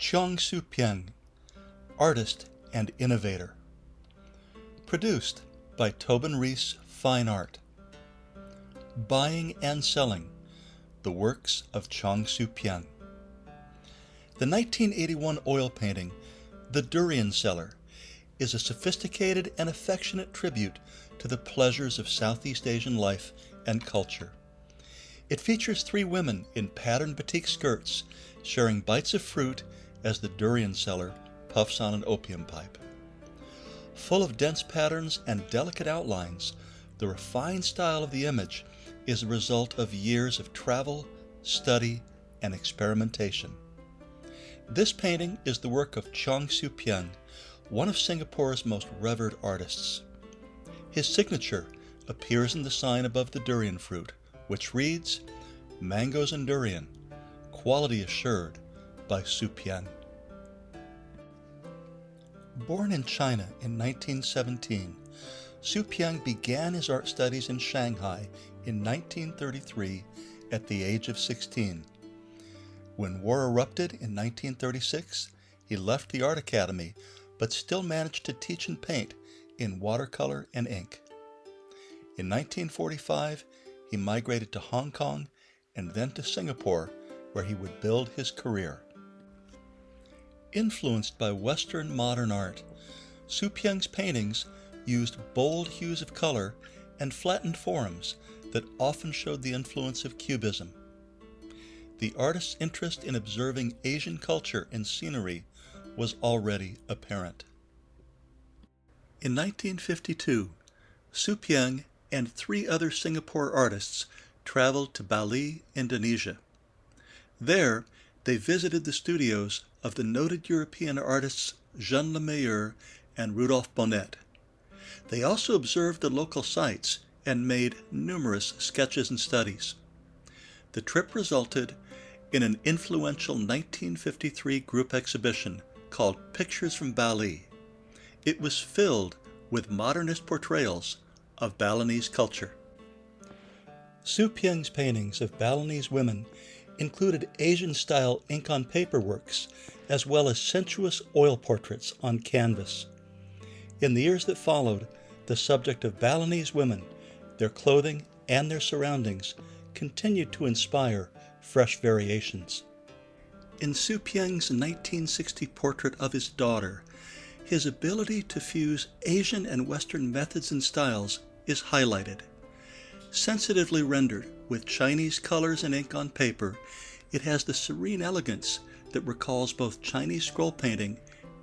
Cheong Soo Pieng, artist and innovator. Produced by Tobin Rees Fine Art. Buying and selling the works of Cheong Soo Pieng. The 1981 oil painting, The Durian Seller, is a sophisticated and affectionate tribute to the pleasures of Southeast Asian life and culture. It features three women in patterned batik skirts sharing bites of fruit as the durian seller puffs on an opium pipe. Full of dense patterns and delicate outlines, the refined style of the image is a result of years of travel, study, and experimentation. This painting is the work of Cheong Soo Pieng, one of Singapore's most revered artists. His signature appears in the sign above the durian fruit, which reads, "Mangoes and Durian, Quality Assured by Soo Pieng." Born in China in 1917, Soo Pieng began his art studies in Shanghai in 1933 at the age of 16. When war erupted in 1936, he left the art academy but still managed to teach and paint in watercolor and ink. In 1945, he migrated to Hong Kong and then to Singapore, where he would build his career. Influenced by Western modern art, Soo Pieng's paintings used bold hues of color and flattened forms that often showed the influence of Cubism. The artist's interest in observing Asian culture and scenery was already apparent. In 1952, Soo Pieng and three other Singapore artists traveled to Bali, Indonesia. There, they visited the studios of the noted European artists Jean Lemayeur and Rudolf Bonnet. They also observed the local sites and made numerous sketches and studies. The trip resulted in an influential 1953 group exhibition called Pictures from Bali. It was filled with modernist portrayals of Balinese culture. Soo Pieng's paintings of Balinese women included Asian-style ink-on-paper works, as well as sensuous oil portraits on canvas. In the years that followed, the subject of Balinese women, their clothing, and their surroundings continued to inspire fresh variations. In Soo Pieng's 1960 portrait of his daughter, his ability to fuse Asian and Western methods and styles is highlighted. Sensitively rendered with Chinese colors and ink on paper, it has the serene elegance that recalls both Chinese scroll painting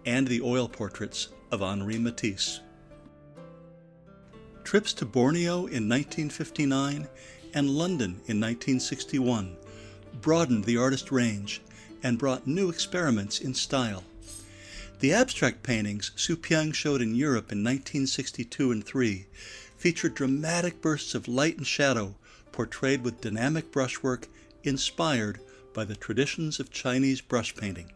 and the oil portraits of Henri Matisse. Trips to Borneo in 1959 and London in 1961 broadened the artist's range and brought new experiments in style. The abstract paintings Soo Pieng showed in Europe in 1962 and 3 featured dramatic bursts of light and shadow portrayed with dynamic brushwork inspired by the traditions of Chinese brush painting.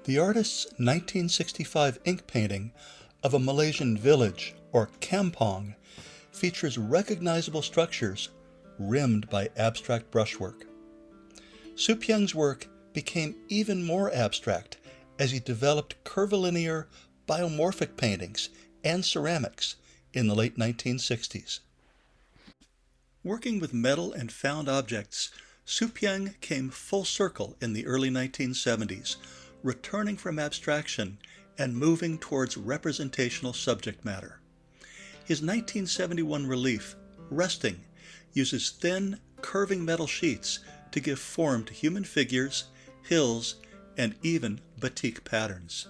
The artist's 1965 ink painting of a Malaysian village, or kampong, features recognizable structures rimmed by abstract brushwork. Soo Pieng's work became even more abstract as he developed curvilinear, biomorphic paintings and ceramics in the late 1960s. Working with metal and found objects, Soo Pieng came full circle in the early 1970s, returning from abstraction and moving towards representational subject matter. His 1971 relief, Resting, uses thin, curving metal sheets to give form to human figures, hills, and even batik patterns.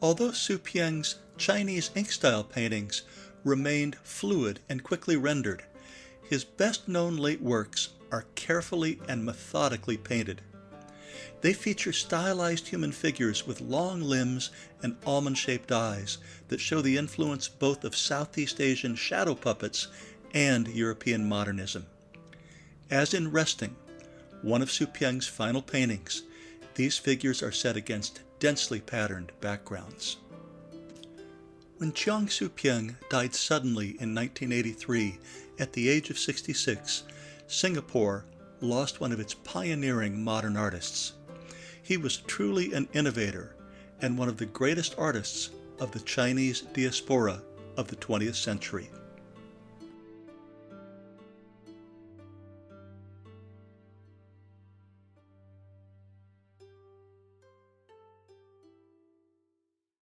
Although Soo Pieng's Chinese ink-style paintings remained fluid and quickly rendered, his best-known late works are carefully and methodically painted. They feature stylized human figures with long limbs and almond-shaped eyes that show the influence both of Southeast Asian shadow puppets and European modernism. As in Resting, one of Soo Pieng's final paintings, these figures are set against densely patterned backgrounds. When Cheong Soo Pieng died suddenly in 1983 at the age of 66, Singapore lost one of its pioneering modern artists. He was truly an innovator and one of the greatest artists of the Chinese diaspora of the 20th century.